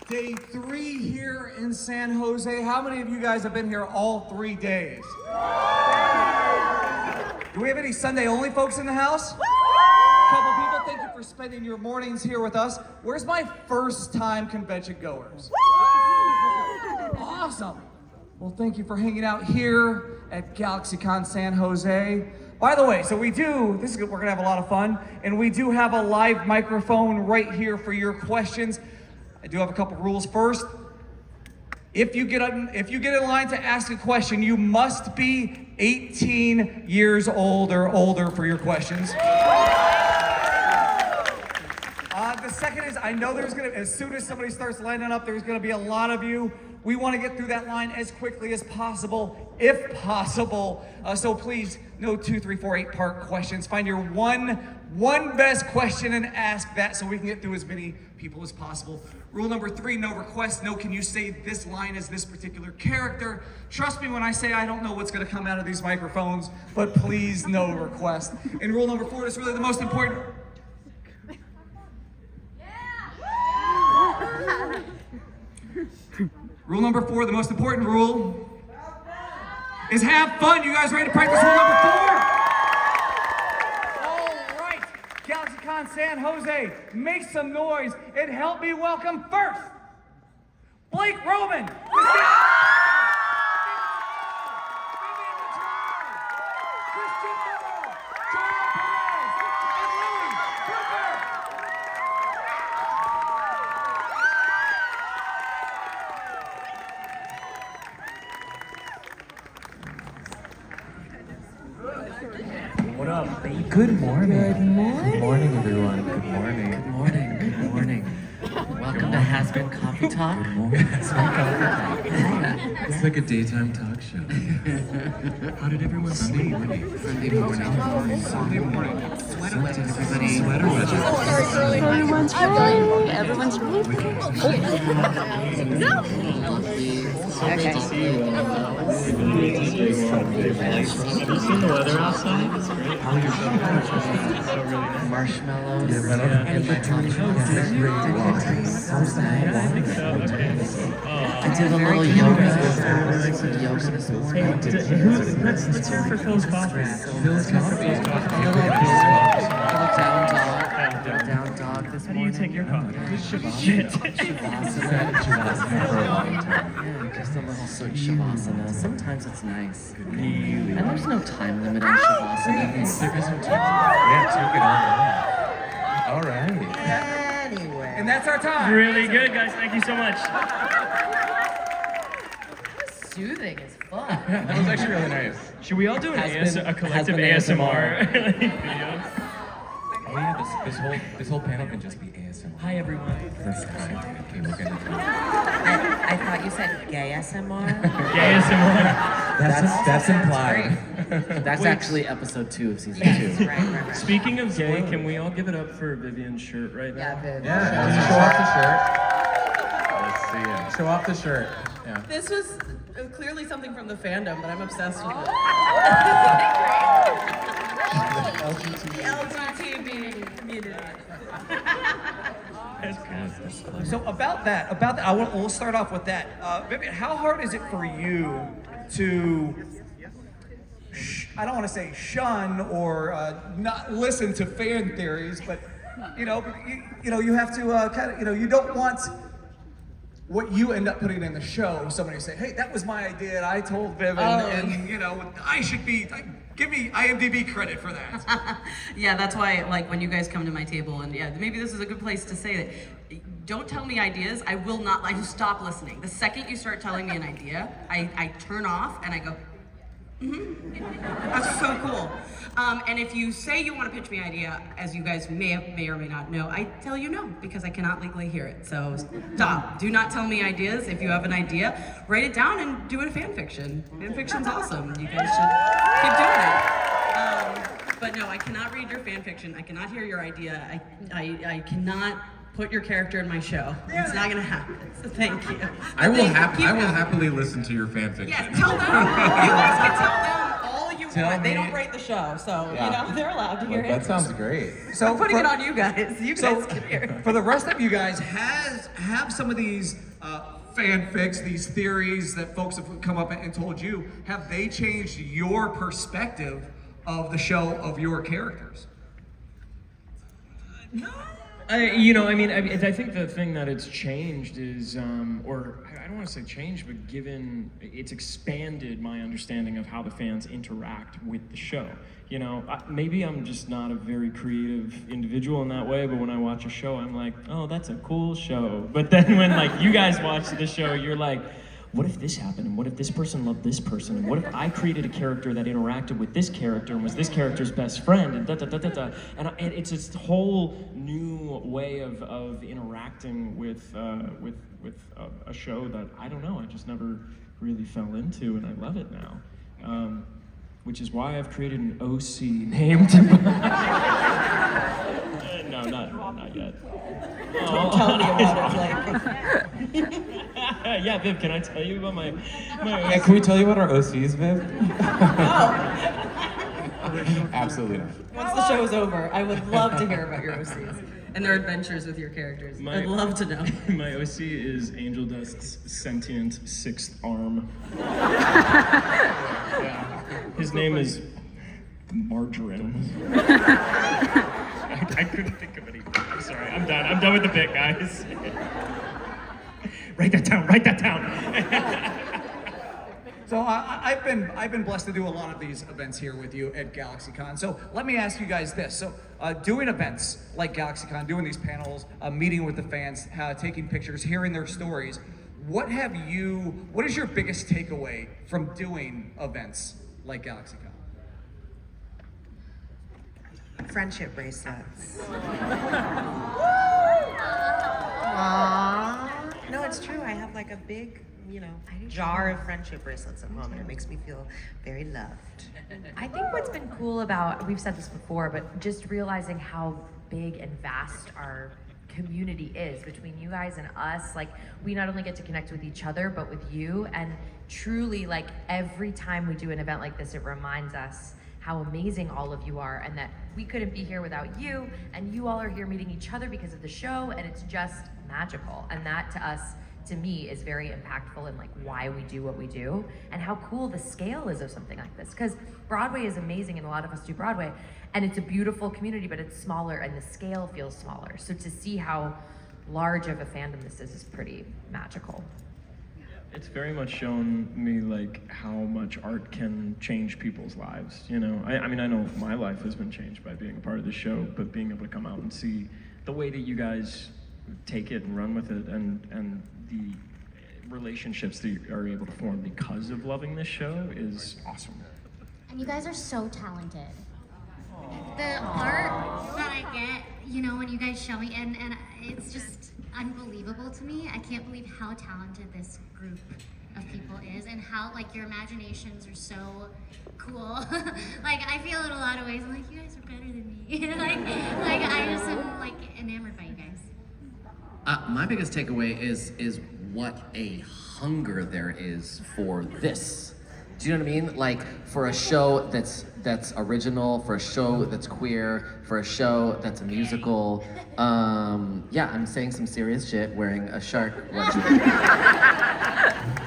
Day 3 here in San Jose. How many of you guys have been here all 3 days? Do we have any Sunday only folks in the house? Couple people, thank you for spending your mornings here with us. Where's my first time convention goers? Awesome. Well, thank you for hanging out here at GalaxyCon San Jose. By the way, so we're gonna have a lot of fun, and we do have a live microphone right here for your questions. I do have a couple rules. First, if you get in line to ask a question, you must be 18 years old or older for your questions. The second is, I know as soon as somebody starts lining up, there's gonna be a lot of you. We wanna get through that line as quickly as possible, if possible. So please, no 2, 3, 4, 8-part questions. Find your one best question and ask that so we can get through as many people as possible. Rule number 3, no requests. No, can you say this line as this particular character? Trust me when I say I don't know what's gonna come out of these microphones, but please, no request. And rule number 4 is really the most important. Rule number 4, the most important rule, is have fun. You guys ready to practice rule number 4? All right, GalaxyCon San Jose, make some noise and help me welcome first, Blake Roman. What up, baby? Good morning. Good morning. Good morning, everyone. Good morning. Good morning. Good morning. Welcome to Hazbin Coffee Talk. Good morning. Hazbin Coffee Talk. It's like a daytime talk show. How did everyone sleep? Sunday morning. Sunday morning. Sweater weather, everybody. Sweater weather. Everyone's fine. Everyone's fine. No. So great to see you. Have you seen the weather outside? It's great. How are you feeling? So really nice. Marshmallows Yeah. and my poncho. How's that? I think so. Okay. I did a little yoga this morning. Let's hear it for Phil's coffee. Phil's coffee. Down dog this How do you morning. take your coffee? Shavasana. Shavasana for a long time. Yeah, just a little Shavasana. Sometimes it's nice. And there's no time limit on Shavasana. There isn't time. Yeah, took it all right. Anyway. And that's our time. Really good, guys. Thank you so much. Soothing is fun. That was actually really nice. Should we all do a collective Hazbin ASMR video? Oh yeah, this whole panel can just be ASMR. Hi, everyone. First time. Okay, we're gonna do it. I thought you said gay SMR. Gay ASMR. That's implied. That's actually episode 2 of season 2. Yes, right. Speaking of gay, can we all give it up for Vivian's shirt right now? Yeah, Viv. Yeah, show off the shirt. Let's see it. Show off the shirt. Yeah. This was clearly something from the fandom, but I'm obsessed with it. The LGBT community. So about that, we'll start off with that. Vivian, how hard is it for you to, I don't want to say shun or not listen to fan theories, but you have to you don't want what you end up putting in the show, somebody say, hey, that was my idea, and I told Vivian, and I should give me IMDb credit for that. Yeah, that's why, like, when you guys come to my table, and yeah, maybe this is a good place to say that. Don't tell me ideas. I will not. I just stop listening. The second you start telling me an idea, I turn off and I go, That's so cool. And if you say you want to pitch me an idea, as you guys may or may not know, I tell you no, because I cannot legally hear it. So stop. Do not tell me ideas. If you have an idea, write it down and do it a fan fiction. Fan fiction's awesome. You guys should keep doing it. But no, I cannot read your fan fiction. I cannot hear your idea. I cannot put your character in my show. It's not gonna happen. So thank you. I will happily listen to your fan fiction. Yes, tell them. You guys can tell them all you want. tell They me. don't rate the show, so Yeah. you know they're allowed to hear That it. sounds great. So I'm putting for- it on you guys. You So guys can hear it. for the rest of you guys, have some of these fanfics, these theories that folks have come up and told you, have they changed your perspective of the show, of your characters? I think the thing that it's changed is, or I don't want to say changed, but it's expanded my understanding of how the fans interact with the show. You know, maybe I'm just not a very creative individual in that way, but when I watch a show, I'm like, oh, that's a cool show. But then when like you guys watch the show, you're like, what if this happened? And what if this person loved this person? And what if I created a character that interacted with this character and was this character's best friend? And da da da da da. And it's this whole new way of interacting with a show that I don't know. I just never really fell into, and I love it now. Which is why I've created an OC named. No, not yet. Don't tell me about it. Yeah, Viv, can I tell you about my Yeah, can we tell you about our OCs, Viv? Absolutely not. Once the show is over, I would love to hear about your OCs and their adventures with your characters. I'd love to know. My OC is Angel Dust's sentient sixth arm. His name is Margarine. I couldn't think of anything. I'm sorry. I'm done. I'm done with the bit, guys. Write that down. Write that down. So I've been blessed to do a lot of these events here with you at GalaxyCon. So let me ask you guys this: so doing events like GalaxyCon, doing these panels, meeting with the fans, taking pictures, hearing their stories, what is your biggest takeaway from doing events like GalaxyCon? Friendship bracelets. Aww. No, it's true. I have like a big, jar of friendship bracelets at home, and it makes me feel very loved. I think what's been cool about, we've said this before, but just realizing how big and vast our community is between you guys and us. Like, we not only get to connect with each other, but with you. And truly, like, every time we do an event like this, it reminds us how amazing all of you are, and that we couldn't be here without you, and you all are here meeting each other because of the show, and it's just magical. And that to us, to me, is very impactful in like why we do what we do and how cool the scale is of something like this. Because Broadway is amazing, and a lot of us do Broadway, and it's a beautiful community, but it's smaller and the scale feels smaller. So to see how large of a fandom this is pretty magical. It's very much shown me like how much art can change people's lives. You know, I mean, I know my life has been changed by being a part of the show, but being able to come out and see the way that you guys take it and run with it, and the relationships that you are able to form because of loving this show is awesome. And you guys are so talented. The art that I get, when you guys show me, and it's just unbelievable to me. I can't believe how talented this group of people is, and how like your imaginations are so cool. Like, I feel in a lot of ways, I'm like, you guys are better than me. like I just am like enamored by you guys. My biggest takeaway is what a hunger there is for this. Do you know what I mean? Like, for a show that's original, for a show that's queer, for a show that's a musical. Yeah, I'm saying some serious shit wearing a shark onesie.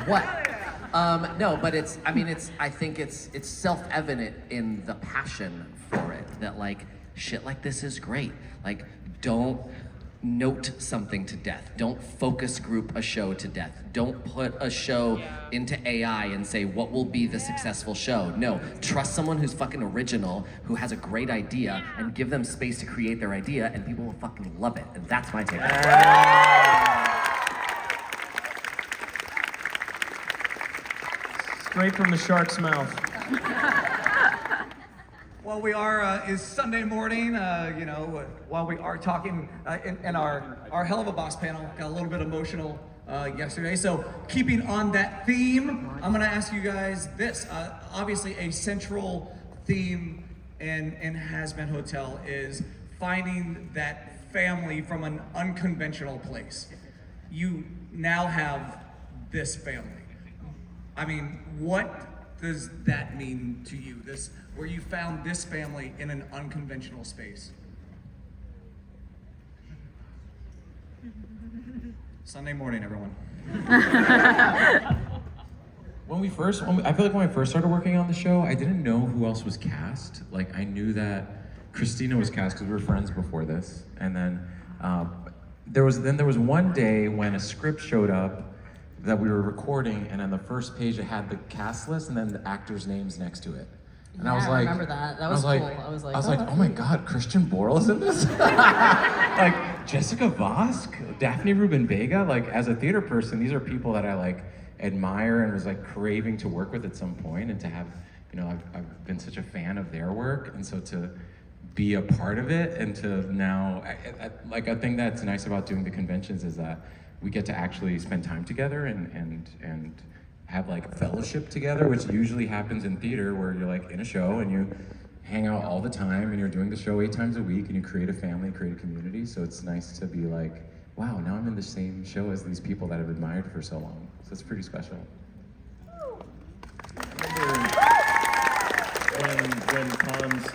What? No, but I think it's self-evident in the passion for it that like shit like this is great. Like, don't note something to death. Don't focus group a show to death. Don't put a show into AI and say, what will be the successful show? No, trust someone who's fucking original, who has a great idea, and give them space to create their idea, and people will fucking love it. And that's my takeaway. Straight from the shark's mouth. Well, we are, is Sunday morning, while we are talking in our Hell of a Boss panel, got a little bit emotional yesterday. So keeping on that theme, I'm gonna ask you guys this. Obviously a central theme in Hazbin Hotel is finding that family from an unconventional place. You now have this family. I mean, what does that mean to you? This, where you found this family in an unconventional space? Sunday morning, everyone. I feel like when I first started working on the show, I didn't know who else was cast. Like, I knew that Christina was cast because we were friends before this, and then there was one day when a script showed up that we were recording, and on the first page it had the cast list and then the actors' names next to it. And I was like, remember that. That was cool. I was like, oh my God, Christian Borle's in this? Like, Jessica Vosk, Daphne Rubin Vega, like, as a theater person, these are people that I like admire and was like craving to work with at some point, and to have, you know, I've been such a fan of their work, and so to be a part of it, and to now, like, a thing that's nice about doing the conventions is that we get to actually spend time together and have like fellowship together, which usually happens in theater where you're like in a show and you hang out all the time and you're doing the show 8 times a week and you create a family, create a community. So it's nice to be like, wow, now I'm in the same show as these people that I've admired for so long. So it's pretty special. When Cons,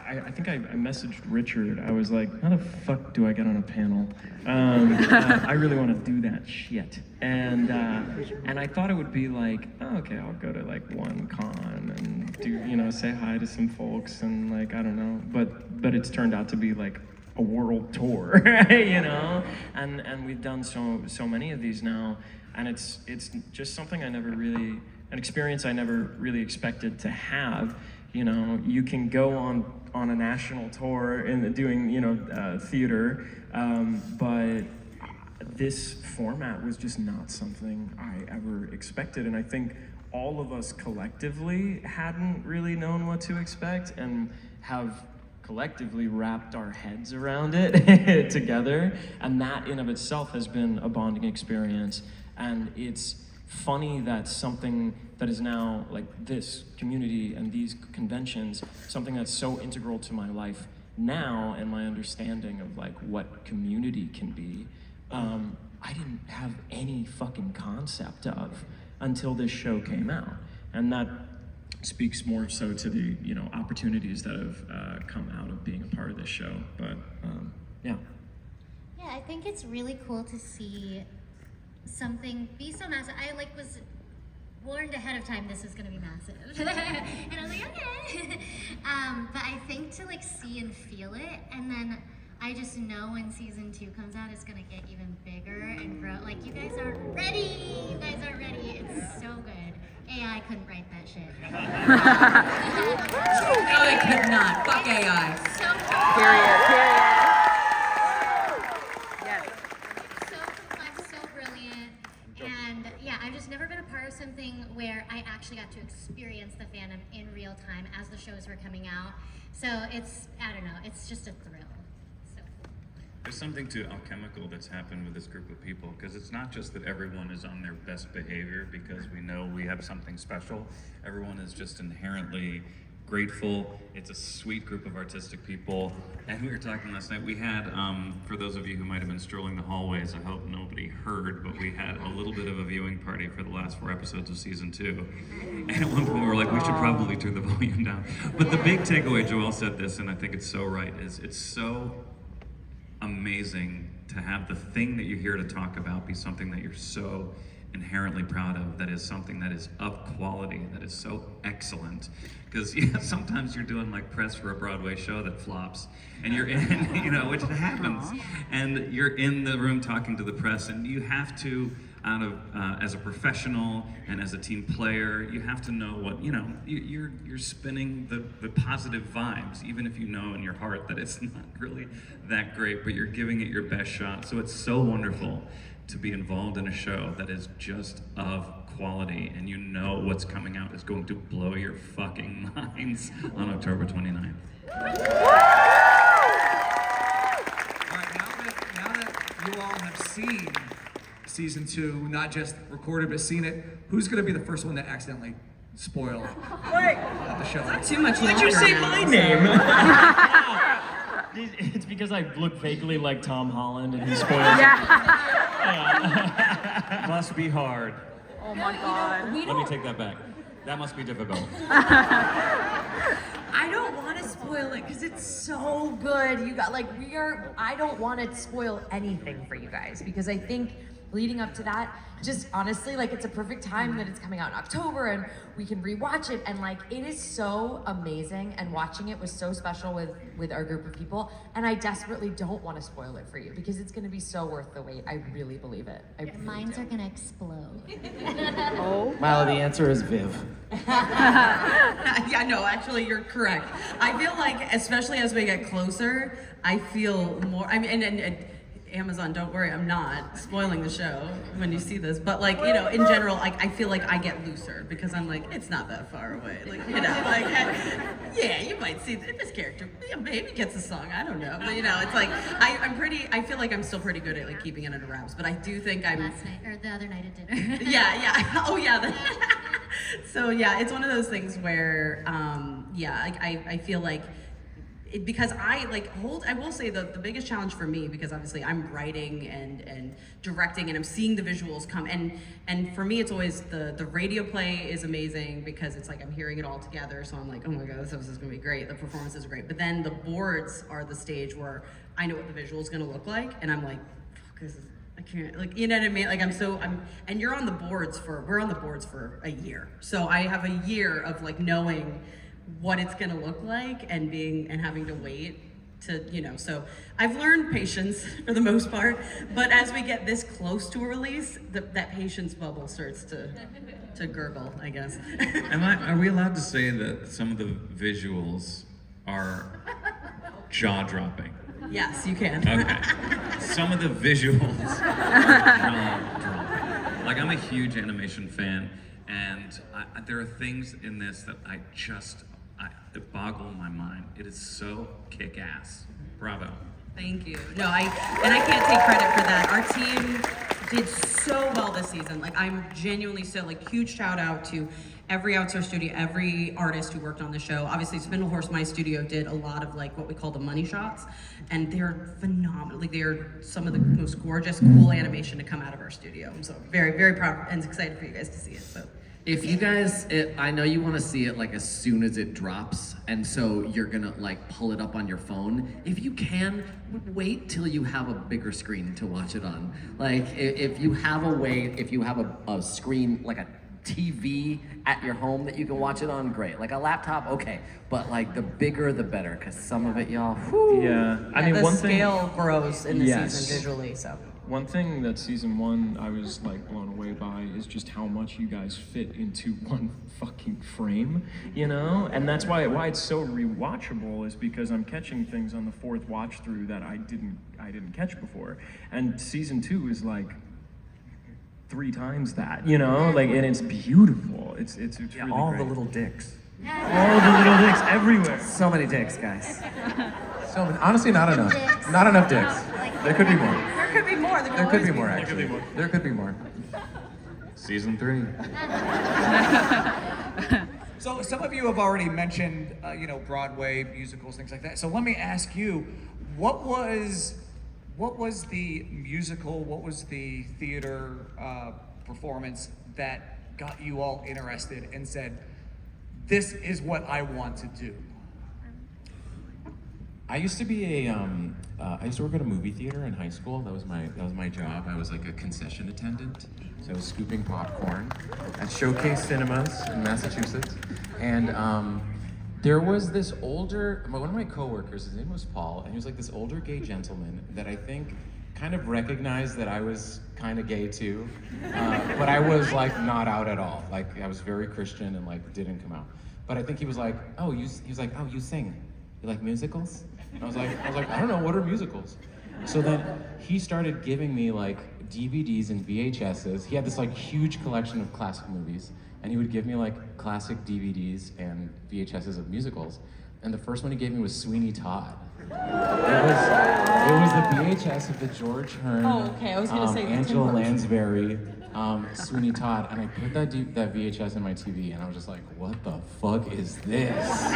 I think I messaged Richard. I was like, how the fuck do I get on a panel? I really want to do that shit. And I thought it would be like, oh, okay, I'll go to like one con and do, you know, say hi to some folks and like, I don't know. But it's turned out to be like a world tour, you know? And we've done so many of these now, and it's just something an experience I never really expected to have. You know, you can go on a national tour and doing, you know, theater, but this format was just not something I ever expected. And I think all of us collectively hadn't really known what to expect and have collectively wrapped our heads around it together. And that in of itself has been a bonding experience. And it's funny that something that is now like this community and these conventions, something that's so integral to my life now and my understanding of like what community can be, I didn't have any fucking concept of until this show came out. And that speaks more so to the, you know, opportunities that have come out of being a part of this show. But yeah. Yeah, I think it's really cool to see something be so massive. I like was warned ahead of time this was gonna be massive, and I was like, okay. But I think to like see and feel it, and then I just know when season 2 comes out, it's gonna get even bigger and grow. Like, you guys aren't ready. You guys aren't ready. It's so good. AI couldn't write that shit. No, they could not. Fuck AI. So Period. so complex, so brilliant, and yeah, I've just never been a part of something where I actually got to experience the fandom in real time as the shows were coming out. So it's, I don't know, it's just a thrill. So There's something to alchemical that's happened with this group of people, because it's not just that everyone is on their best behavior because we know we have something special. Everyone is just inherently grateful. It's a sweet group of artistic people. And we were talking last night, we had, for those of you who might have been strolling the hallways, I hope nobody heard, but we had a little bit of a viewing party for the last 4 episodes of season 2. And at one point we were like, we should probably turn the volume down. But the big takeaway, Joelle said this, and I think it's so right, is it's so amazing to have the thing that you're here to talk about be something that you're so inherently proud of, that is something that is of quality, that is so excellent. Because yeah, sometimes you're doing like press for a Broadway show that flops, and you're in, you know, which happens, and you're in the room talking to the press, and you have to, out of as a professional and as a team player, you have to know what, you know, you're spinning the positive vibes, even if you know in your heart that it's not really that great, but you're giving it your best shot. So it's so wonderful to be involved in a show that is just of quality, and you know what's coming out is going to blow your fucking minds on October 29th. All right, now that you all have seen season 2, not just recorded but seen it, who's gonna be the first one to accidentally spoil the show? Too much Why'd longer you say now. my name? It's because I look vaguely like Tom Holland and he spoils it. Must be hard. Oh my god. Let me take that back. That must be difficult. I don't want to spoil it because it's so good. You got like I don't want to spoil anything for you guys because I think leading up to that, just honestly, like it's a perfect time that it's coming out in October and we can rewatch it and like it is so amazing and watching it was so special with our group of people and I desperately don't want to spoil it for you because it's going to be so worth the wait. I really believe it. I really Minds do. are gonna explode. Milo, the answer is Viv. Yeah, no, actually, you're correct. I feel like, especially as we get closer, I feel more. I mean, and Amazon, don't worry, I'm not spoiling the show when you see this. But like, you know, in general, like I feel like I get looser because I'm like, it's not that far away. Like, you know, like, yeah, you might see this character, yeah, maybe gets a song. I don't know, but you know, it's like I feel like I'm still pretty good at like keeping it under wraps. But I do think I'm. Last night or the other night at dinner. Yeah. Oh yeah. So yeah, it's one of those things where, yeah, I feel like, because I will say the biggest challenge for me, because obviously I'm writing and directing and I'm seeing the visuals come, and for me it's always the radio play is amazing because it's like I'm hearing it all together, so I'm like, oh my god, this is gonna be great, the performances are great, but then the boards are the stage where I know what the visual is gonna look like, and I'm like, fuck, this is, I can't, like, you know what I mean? Like and we're on the boards for a year. So I have a year of like knowing what it's gonna look like and having to wait to, you know, so I've learned patience for the most part, but as we get this close to a release, that patience bubble starts to gurgle, I guess. Are we allowed to say that some of the visuals are jaw-dropping? Yes, you can. Okay. Some of the visuals are jaw-dropping. Like, I'm a huge animation fan, and there are things in this that that boggle my mind. It is so kick-ass. Bravo. Thank you. No, I can't take credit for that. Our team did so well this season. Like, I'm genuinely so, like, huge shout out to every outsourced studio, every artist who worked on the show. Obviously, Spindle Horse, my studio, did a lot of like what we call the money shots, and they're phenomenal. Like, they're some of the most gorgeous, cool animation to come out of our studio. I'm so very, very proud and excited for you guys to see it. So. If you guys, I know you want to see it like as soon as it drops, and so you're gonna like pull it up on your phone. If you can, wait till you have a bigger screen to watch it on. Like if you have a screen, like a TV at your home that you can watch it on, great. Like a laptop, okay. But like the bigger the better, because some of it, y'all, whew. Yeah, I mean, the one scale grows in the Yes. season visually, so. One thing that season one I was like blown away by is just how much you guys fit into one fucking frame, you know? And that's why it's so rewatchable, is because I'm catching things on the fourth watch through that I didn't catch before. And season two is like 3 times that, you know? Like, and it's beautiful. It's really all great. the little dicks. All the little dicks everywhere. So many dicks, guys. So honestly, not enough. Dicks. Not enough dicks. There could be more. There could be more. There could be more, actually. There could be more. Season 3. So some of you have already mentioned, Broadway musicals, things like that. So let me ask you, what was the musical, what was the theater performance that got you all interested and said, this is what I want to do? I used to be I used to work at a movie theater in high school. That was my job. I was like a concession attendant. So I was scooping popcorn at Showcase Cinemas in Massachusetts. And there was this older, one of my coworkers, his name was Paul, and he was like this older gay gentleman that I think kind of recognized that I was kind of gay too. But I was like not out at all. Like I was very Christian and like didn't come out. But I think he was like, you sing. You like musicals? And I was like, I don't know, what are musicals? So then he started giving me like DVDs and VHSs. He had this like huge collection of classic movies, and he would give me like classic DVDs and VHSs of musicals. And the first one he gave me was Sweeney Todd. It was the VHS of the George Hearn, Oh, okay, I was gonna say the Angela Tim Burton. Lansbury, Sweeney Todd, and I put that VHS in my TV, and I was just like, what the fuck is this?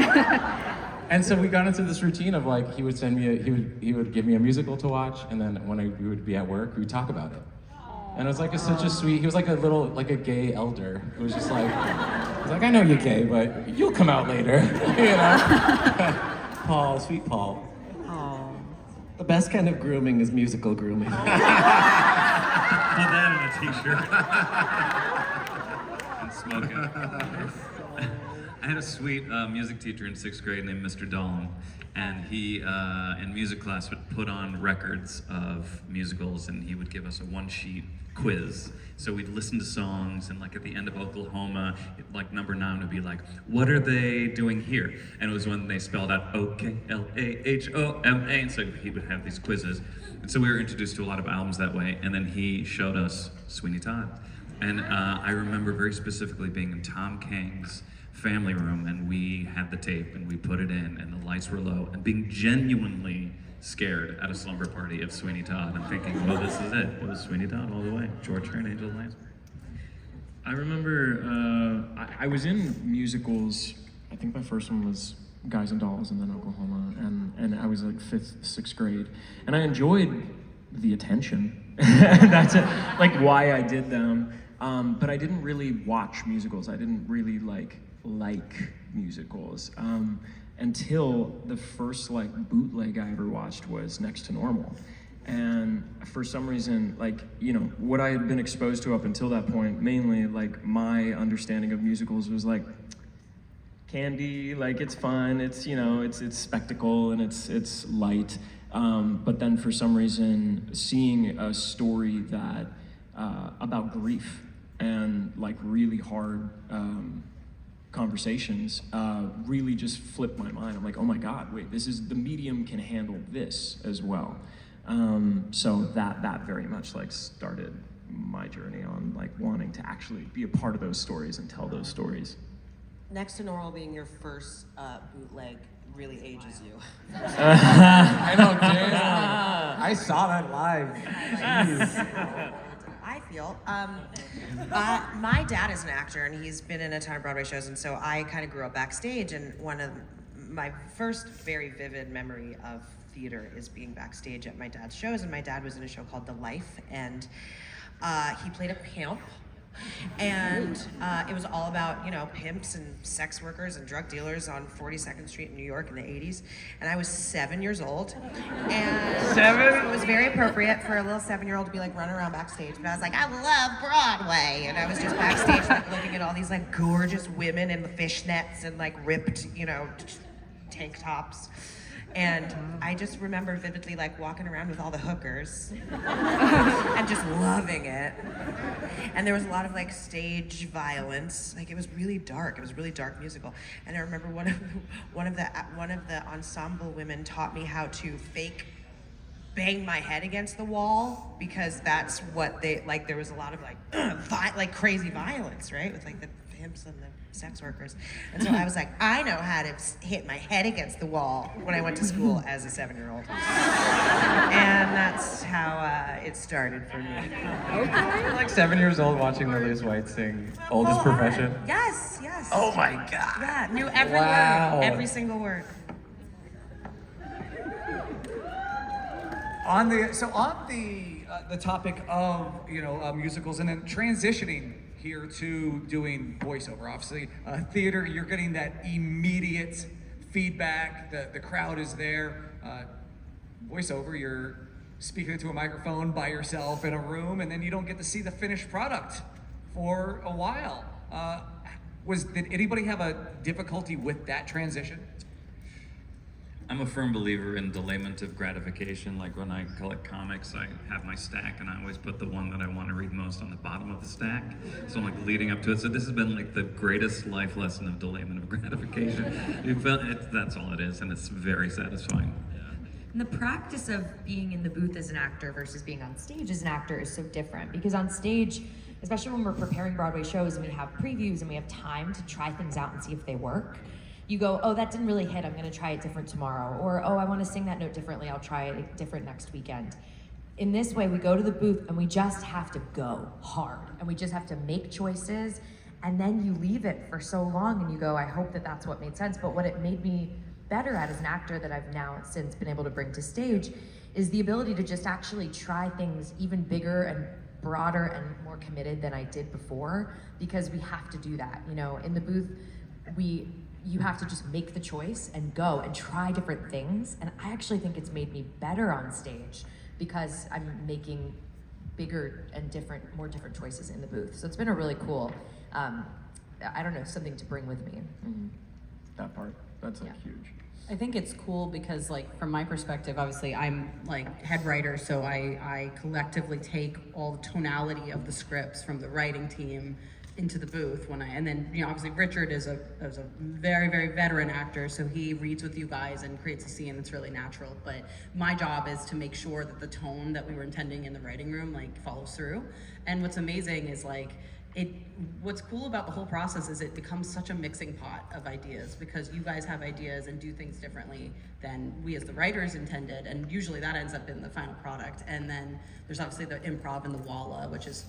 And so we got into this routine of like, he would send me, he would give me a musical to watch, and then when we would be at work, we would talk about it. And it was like such a sweet, he was like a gay elder. It was just like, I was like, I know you're gay, but you'll come out later, you know? Paul, sweet Paul. The best kind of grooming is musical grooming. Put that in a t-shirt. And smoke it. I had a sweet music teacher in 6th grade named Mr. Dahlem, and he, in music class, would put on records of musicals, and he would give us a one-sheet quiz. So we'd listen to songs, and like at the end of Oklahoma, like number 9 would be like, what are they doing here? And it was when they spelled out O-K-L-A-H-O-M-A, and so he would have these quizzes. And so we were introduced to a lot of albums that way, and then he showed us Sweeney Todd. And I remember very specifically being in Tom Kang's family room, and we had the tape, and we put it in, and the lights were low, and being genuinely scared at a slumber party of Sweeney Todd and thinking, well, this is it. It was Sweeney Todd all the way. George Strait, Angel Lansbury. I remember I was in musicals. I think my first one was Guys and Dolls and then Oklahoma, and I was like 5th, 6th grade. And I enjoyed the attention. That's like why I did them. But I didn't really watch musicals. I didn't really like musicals. Until the first like bootleg I ever watched was Next to Normal. And for some reason, like, you know, what I had been exposed to up until that point, mainly like my understanding of musicals was like candy, like it's fun, it's, you know, it's spectacle and it's light. But then for some reason, seeing a story that about grief and like really hard conversations really just flipped my mind. I'm like, oh my God, wait, this is, the medium can handle this as well. So that very much like started my journey on like wanting to actually be a part of those stories and tell those stories. Next to Normal being your first bootleg really ages you. I know, damn. I saw that live. Jeez. I feel. My dad is an actor, and he's been in a ton of Broadway shows, and so I kind of grew up backstage, and one of my first very vivid memory of theater is being backstage at my dad's shows, and my dad was in a show called The Life, and he played a pimp, and it was all about, you know, pimps and sex workers and drug dealers on 42nd Street in New York in the 80s, and I was 7 years old, and 7? it was very appropriate for a little 7-year-old to be like running around backstage, but I was like, I love Broadway, and I was just backstage like looking at all these like gorgeous women in the fishnets and like ripped, you know, tank tops. And I just remember vividly like walking around with all the hookers and just loving it. And there was a lot of like stage violence. Like it was really dark. It was a really dark musical. And I remember one of the ensemble women taught me how to fake bang my head against the wall, because that's what they like. There was a lot of like crazy violence, right? With like the pimps and the sex workers. And so I was like, I know how to hit my head against the wall when I went to school as a 7-year-old. And that's how it started for me. You're like 7 years old watching Lilius White sing Oldest Profession. Yes, yes. Oh my God. Yeah, knew every Wow. word, every single word. On the topic of, you know, musicals and then transitioning here to doing voiceover. Obviously, theater, you're getting that immediate feedback. The crowd is there. Voiceover, you're speaking into a microphone by yourself in a room, and then you don't get to see the finished product for a while. Did anybody have a difficulty with that transition? I'm a firm believer in delayment of gratification. Like when I collect comics, I have my stack, and I always put the one that I want to read most on the bottom of the stack. So I'm like leading up to it. So this has been like the greatest life lesson of delayment of gratification. That's all it is, and it's very satisfying. And the practice of being in the booth as an actor versus being on stage as an actor is so different, because on stage, especially when we're preparing Broadway shows and we have previews and we have time to try things out and see if they work, you go, oh, that didn't really hit, I'm gonna try it different tomorrow. Or, oh, I wanna sing that note differently, I'll try it different next weekend. In this way, we go to the booth and we just have to go hard, and we just have to make choices, and then you leave it for so long and you go, I hope that that's what made sense. But what it made me better at as an actor that I've now since been able to bring to stage is the ability to just actually try things even bigger and broader and more committed than I did before, because we have to do that. You know, in the booth, you have to just make the choice and go and try different things. And I actually think it's made me better on stage because I'm making bigger and more different choices in the booth. So it's been a really cool, I don't know, something to bring with me. That part, that's like huge. I think it's cool because, like, from my perspective, obviously I'm like head writer, so I collectively take all the tonality of the scripts from the writing team into the booth and then, you know, obviously Richard is a very, very veteran actor, so he reads with you guys and creates a scene that's really natural. But my job is to make sure that the tone that we were intending in the writing room like follows through. And what's amazing is what's cool about the whole process is it becomes such a mixing pot of ideas, because you guys have ideas and do things differently than we as the writers intended, and usually that ends up in the final product. And then there's obviously the improv and the walla, which is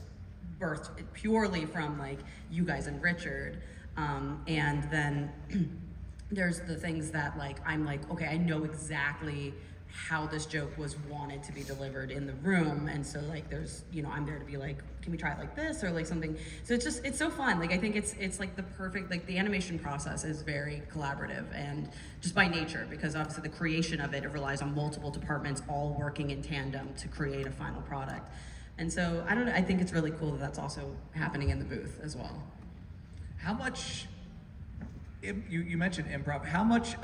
birthed purely from like you guys and Richard, and then there's the things that like I'm like, okay, I know exactly how this joke was wanted to be delivered in the room, and so like there's, you know, I'm there to be like, can we try it like this or like something. So it's so fun. Like I think it's like the perfect, like the animation process is very collaborative, and just by nature, because obviously the creation of it relies on multiple departments all working in tandem to create a final product. And so I don't know, I think it's really cool that that's also happening in the booth as well. How much, you mentioned improv, how much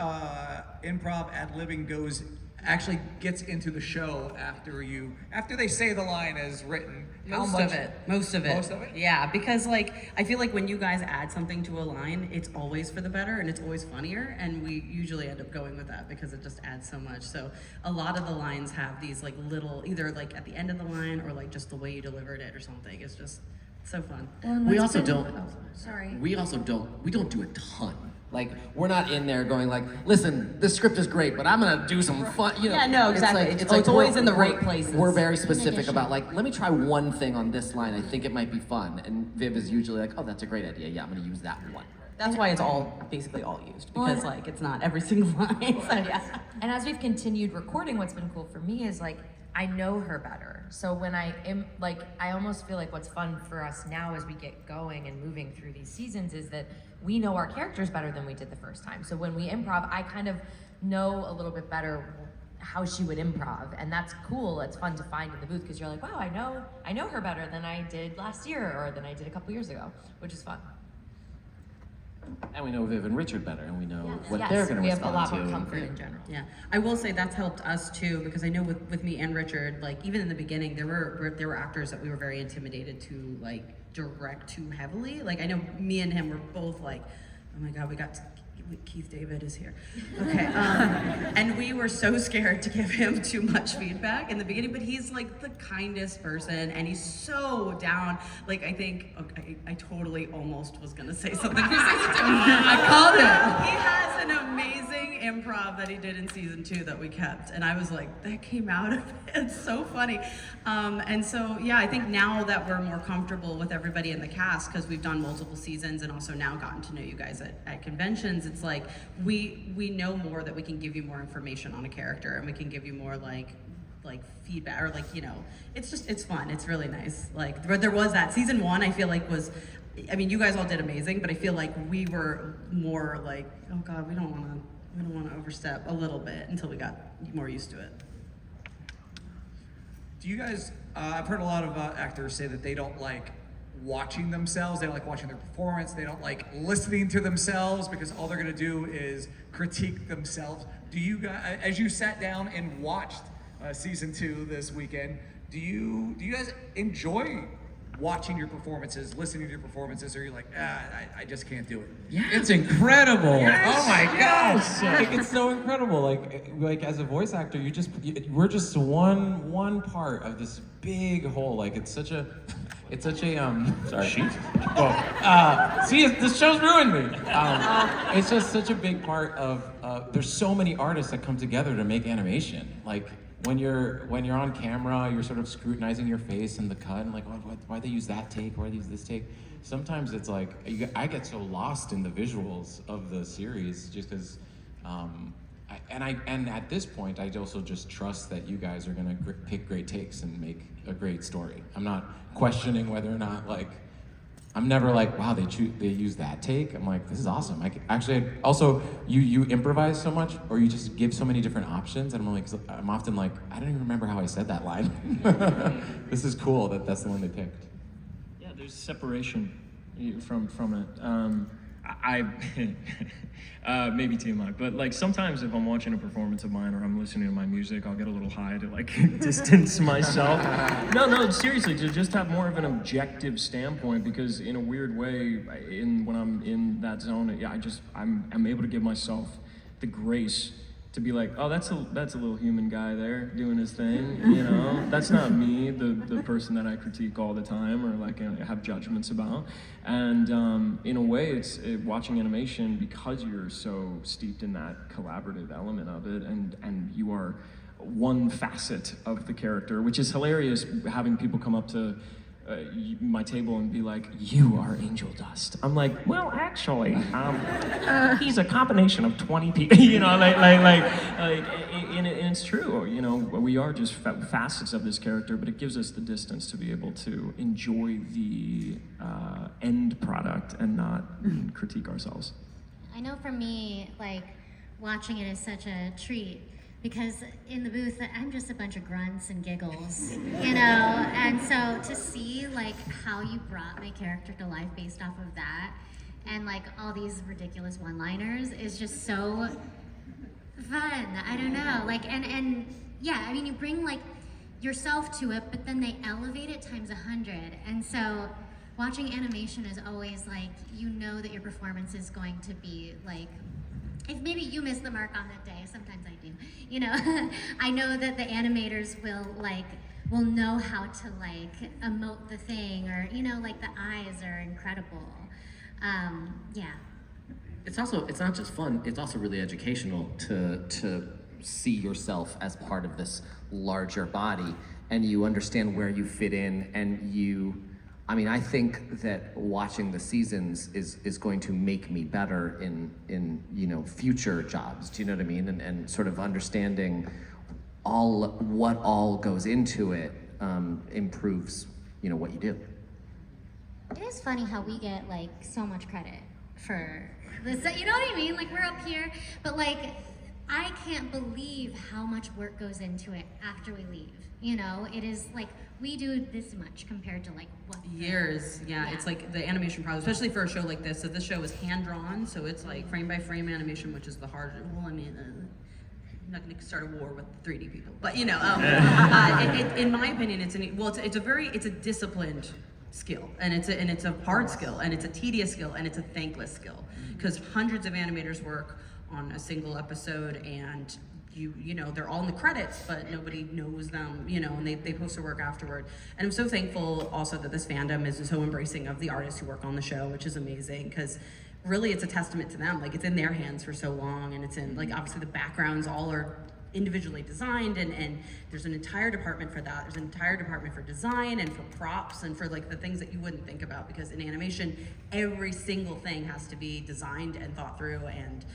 improv ad-libbing actually gets into the show after they say the line as written? Most of it. Most of it? Yeah, because like, I feel like when you guys add something to a line, it's always for the better and it's always funnier, and we usually end up going with that because it just adds so much. So a lot of the lines have these like little, either like at the end of the line or like just the way you delivered it or something. It's just so fun. We also don't do a ton. Like, we're not in there going like, listen, this script is great, but I'm gonna do some fun, you know. Yeah, no, exactly. It's always in the right places. We're very specific about like, let me try one thing on this line, I think it might be fun. And Viv is usually like, oh, that's a great idea, yeah, I'm gonna use that one. That's why it's basically all used, because like, it's not every single line. So, yeah. And as we've continued recording, what's been cool for me is like, I know her better. So when I am like, I almost feel like what's fun for us now as we get going and moving through these seasons is that we know our characters better than we did the first time. So when we improv, I kind of know a little bit better how she would improv, and that's cool. It's fun to find in the booth because you're like, wow, I know her better than I did last year or than I did a couple years ago, which is fun. And we know Viv and Richard better, and we know what Yes, they're going to we have respond a lot to. more comfort in general. Yeah, I will say that's helped us too, because I know with me and Richard, like even in the beginning, there were actors that we were very intimidated to like direct too heavily. Like I know me and him were both like, oh my God, Keith David is here. Okay, and we were so scared to give him too much feedback in the beginning, but he's like the kindest person, and he's so down. Like I think, okay, I totally almost was gonna say something for season 2. I called him. He has an amazing improv that he did in season 2 that we kept, and I was like, that came out of it. It's so funny. And so yeah, I think now that we're more comfortable with everybody in the cast, because we've done multiple seasons and also now gotten to know you guys at conventions, it's like we know more, that we can give you more information on a character, and we can give you more like feedback, or like, you know, it's fun. It's really nice. Like there was that season 1, I feel like was, I mean, you guys all did amazing, but I feel like we were more like, oh God, we don't want to overstep a little bit until we got more used to it. Do you guys, I've heard a lot of actors say that they don't like watching themselves, they don't like watching their performance, they don't like listening to themselves because all they're gonna do is critique themselves. Do you guys, as you sat down and watched season 2 this weekend, do you guys enjoy watching your performances, listening to your performances, or you're like, I just can't do it? Yeah, it's incredible. Yes, oh my yes. gosh, like, it's so incredible. Like as a voice actor, we're just one part of this big whole. Like it's such a sorry. Sheet? See, this show's ruined me. It's just such a big part of. There's so many artists that come together to make animation. Like when you're on camera, you're sort of scrutinizing your face and the cut, and like, why they use that take, why they use this take. Sometimes it's like I get so lost in the visuals of the series just because and at this point, I also just trust that you guys are gonna pick great takes and make a great story. I'm not questioning whether or not like, I'm never like, wow, they use that take. I'm like, this is awesome. Actually, also, you improvise so much, or you just give so many different options, and I'm often like, I don't even remember how I said that line. This is cool that that's the one they picked. Yeah, there's separation from it. I maybe TMI, but like sometimes if I'm watching a performance of mine or I'm listening to my music, I'll get a little high to like distance myself. No, seriously, to just have more of an objective standpoint, because in a weird way, when I'm in that zone, yeah, I'm able to give myself the grace to be like, oh, that's a little human guy there doing his thing, you know? That's not me, the person that I critique all the time or like have judgments about. And in a way, it's watching animation, because you're so steeped in that collaborative element of it, and you are one facet of the character, which is hilarious, having people come up to my table and be like, you are Angel Dust. I'm like, well, actually, he's a combination of 20 people, you know, and it's true, you know, we are just facets of this character, but it gives us the distance to be able to enjoy the end product and not critique ourselves. I know for me, like, watching it is such a treat, because in the booth, I'm just a bunch of grunts and giggles, you know? And so to see like how you brought my character to life based off of that, and like all these ridiculous one-liners is just so fun. I don't know, like, and yeah, I mean, you bring like yourself to it, but then they elevate it times 100. And so watching animation is always like, you know that your performance is going to be like, if maybe you miss the mark on that day, sometimes I do, you know, I know that the animators will know how to like emote the thing, or, you know, like the eyes are incredible. Yeah. It's not just fun, it's also really educational to see yourself as part of this larger body, and you understand where you fit in, and I think that watching the seasons is going to make me better in you know, future jobs. Do you know what I mean? And sort of understanding what all goes into it improves, you know, what you do. It is funny how we get like so much credit for this, you know what I mean? Like, we're up here, but like, I can't believe how much work goes into it after we leave. You know, it is like, we do this much compared to like what years. Yeah, it's like the animation process, especially for a show like this. So this show is hand drawn, so it's like frame by frame animation, which is the hard. Well, I mean, I'm not going to start a war with 3D people, but you know, in my opinion, it's a disciplined skill, and it's a hard skill, and it's a tedious skill, and it's a thankless skill, because hundreds of animators work on a single episode, and you know, they're all in the credits, but nobody knows them, you know, and they post their work afterward. And I'm so thankful also that this fandom is so embracing of the artists who work on the show, which is amazing, because really it's a testament to them. Like, it's in their hands for so long, and it's in, like, obviously the backgrounds all are individually designed, and there's an entire department for that. There's an entire department for design and for props and for like the things that you wouldn't think about, because in animation, every single thing has to be designed and thought through and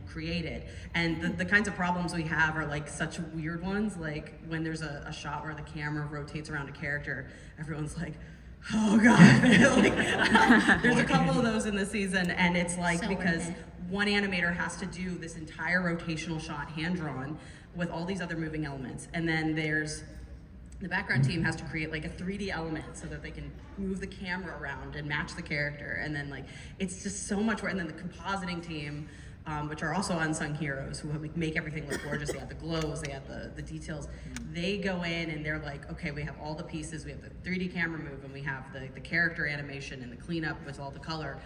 created. And the kinds of problems we have are like such weird ones, like when there's a shot where the camera rotates around a character, everyone's like, oh god. Like, there's a couple of those in the season, and it's like, so because one animator has to do this entire rotational shot hand-drawn with all these other moving elements, and then there's the background team has to create like a 3D element so that they can move the camera around and match the character, and then like, it's just so much work. And then the compositing team, which are also unsung heroes, who make everything look gorgeous. They have the glows, they have the details. They go in and they're like, okay, we have all the pieces, we have the 3D camera move, and we have the character animation and the cleanup with all the color.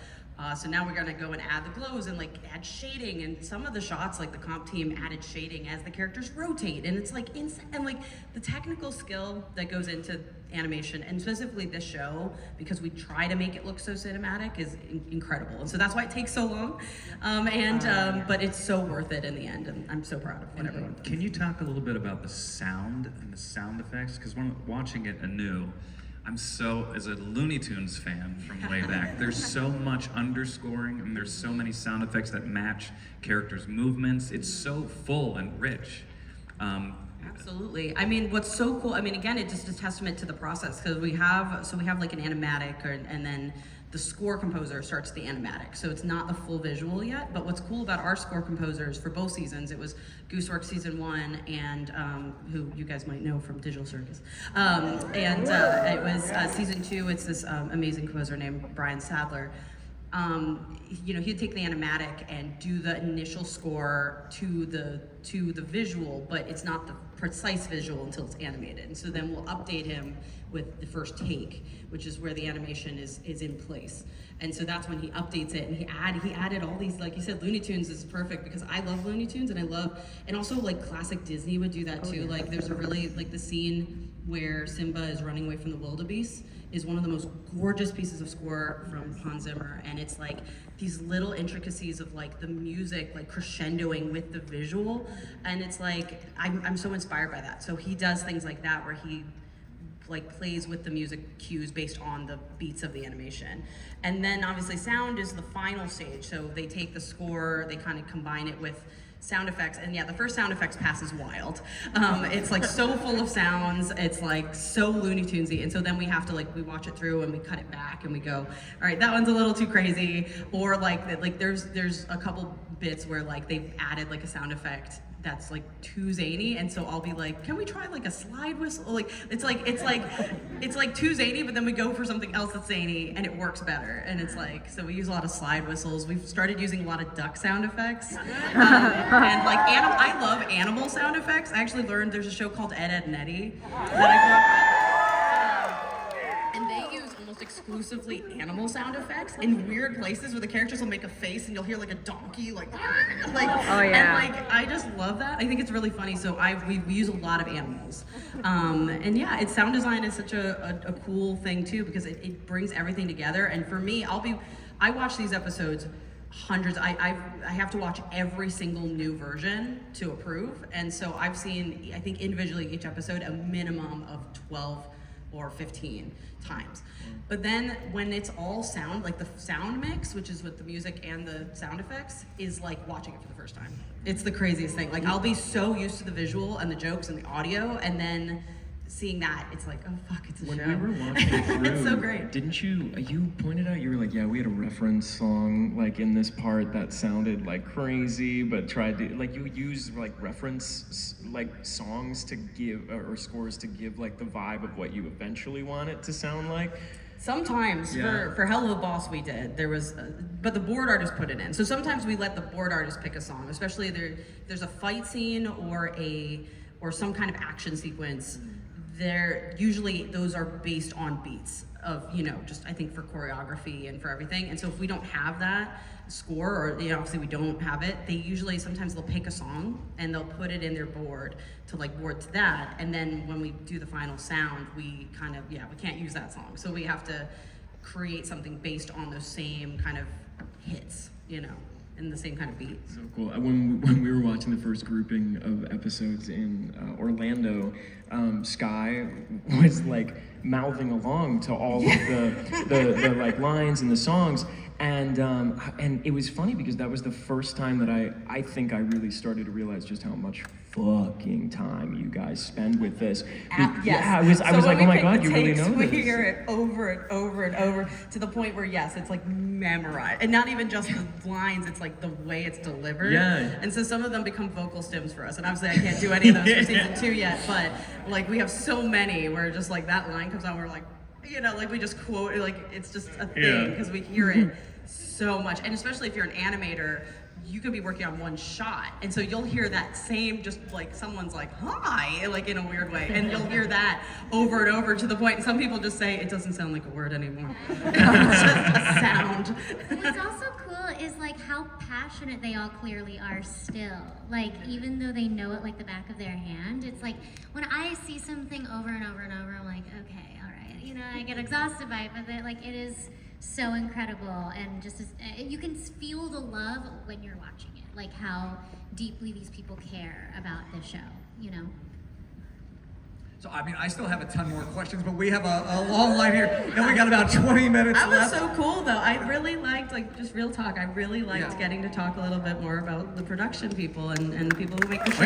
So now we're gonna go and add the glows and like add shading, and some of the shots, like the comp team added shading as the characters rotate, and it's like insane. And like the technical skill that goes into animation, and specifically this show, because we try to make it look so cinematic, is incredible. And so that's why it takes so long, but it's so worth it in the end, and I'm so proud of what everyone does. Can you talk a little bit about the sound and the sound effects? Because when watching it anew, as a Looney Tunes fan from way back, there's so much underscoring and there's so many sound effects that match characters' movements. It's so full and rich. Absolutely. I mean, what's so cool, I mean, again, it's just a testament to the process, because we have like an animatic, and then the score composer starts the animatic. So it's not the full visual yet, but what's cool about our score composers for both seasons, it was Gooseworks season 1, and who you guys might know from Digital Circus. It was season 2, it's this amazing composer named Brian Sadler. He'd take the animatic and do the initial score to the visual, but it's not the precise visual until it's animated. And so then we'll update him with the first take, which is where the animation is in place. And so that's when he updates it, and he added all these, like you said, Looney Tunes is perfect because I love Looney Tunes, and also like classic Disney would do that too. Yeah. Like there's a really, like the scene where Simba is running away from the wildebeest is one of the most gorgeous pieces of score from Hans Zimmer, and it's like these little intricacies of like the music like crescendoing with the visual, and it's like I'm so inspired by that. So he does things like that where he like plays with the music cues based on the beats of the animation. And then obviously sound is the final stage, so they take the score, they kind of combine it with sound effects, and yeah, the first sound effects pass is wild. It's like so full of sounds, it's like so Looney Tunesy, and so then we have to we watch it through and we cut it back and we go, all right, that one's a little too crazy, or like there's a couple bits where like they've added like a sound effect that's like too zany, and so I'll be like, can we try like a slide whistle? Like it's like too zany, but then we go for something else that's zany and it works better. And it's like, so we use a lot of slide whistles. We've started using a lot of duck sound effects, and like I love animal sound effects. I actually learned there's a show called Ed, Edd and Eddy that I grew up with. And they use almost exclusively animal sound effects in weird places where the characters will make a face and you'll hear like a donkey like oh yeah, and like I just love that. I think it's really funny. So we use a lot of animals, and yeah, it's sound design is such a cool thing too, because it brings everything together. And for me, I watch these episodes hundreds. I have to watch every single new version to approve, and so I've seen, I think individually each episode a minimum of 12 or 15 times. But then when it's all sound, like the sound mix, which is with the music and the sound effects, is like watching it for the first time. It's the craziest thing. Like I'll be so used to the visual and the jokes and the audio, and then seeing that, it's like, oh fuck, it's a show. When we were watching it through, it's so great. Didn't you pointed out, you were like, yeah, we had a reference song like in this part that sounded like crazy, but tried to, like you use like reference like songs to give, or scores to give like the vibe of what you eventually want it to sound like. Sometimes, Yeah. for Hell of a Boss we did, there was, but the board artist put it in. So sometimes we let the board artist pick a song, especially there's a fight scene or some kind of action sequence. Usually those are based on beats of, just I think for choreography and for everything. And so if we don't have that score, or obviously we don't have it, sometimes they'll pick a song and they'll put it in their board to board to that. And then when we do the final sound, we kind of, we can't use that song. So we have to create something based on those same kind of hits, and the same kind of beat. So cool. When we were watching the first grouping of episodes in Orlando, Sky was like mouthing along to all of the like lines and the songs, and it was funny because that was the first time that I think I really started to realize just how much fucking time you guys spend with this. Yes. Yeah, I was like, oh my god, you really know We this. hear it over and over and over to the point where yes, it's like memorized, and not even just the lines. It's like the way it's delivered. Yeah. And so some of them become vocal stems for us, and obviously I can't do any of those for season 2 yet. But like we have so many where just like that line comes out, we're like, like we just quote, like it's just a thing because we hear it so much, and especially if you're an animator. You could be working on one shot, and so you'll hear that same, just like someone's like, hi, like in a weird way, and you'll hear that over and over to the point, some people just say, it doesn't sound like a word anymore. It's just a sound. What's also cool is like how passionate they all clearly are still. Like even though they know it like the back of their hand, it's like when I see something over and over and over, I'm like, okay, all right, I get exhausted by it, but it is so incredible, and just you can feel the love when you're watching it, like how deeply these people care about the show, So, I mean, I still have a ton more questions, but we have a long line here, and we got about 20 minutes That was left. so cool, though. I really liked, like, just real talk. I really liked Yeah. getting to talk a little bit more about the production people and the people who make the show.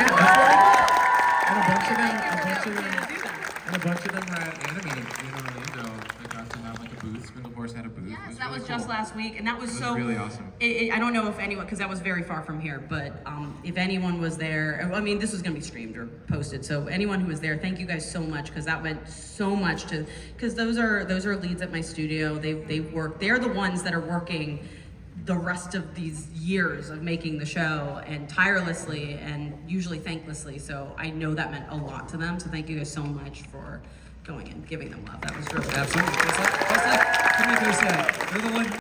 And a bunch of them were at Animated in Orlando. They got to have like a booth. Spindleforce had a booth. Yes, It that really was just cool. last week, and that was It was so really awesome. I don't know if anyone, because that was very far from here, but if anyone was there, I mean, this was going to be streamed or posted, so anyone who was there, thank you guys so much, because that meant so much to, because those are leads at my studio. They work. They're the ones that are working the rest of these years of making the show, and tirelessly and usually thanklessly. So I know that meant a lot to them. So thank you guys so much for going and giving them love. That was really Absolutely. Just like to make this, they're the one.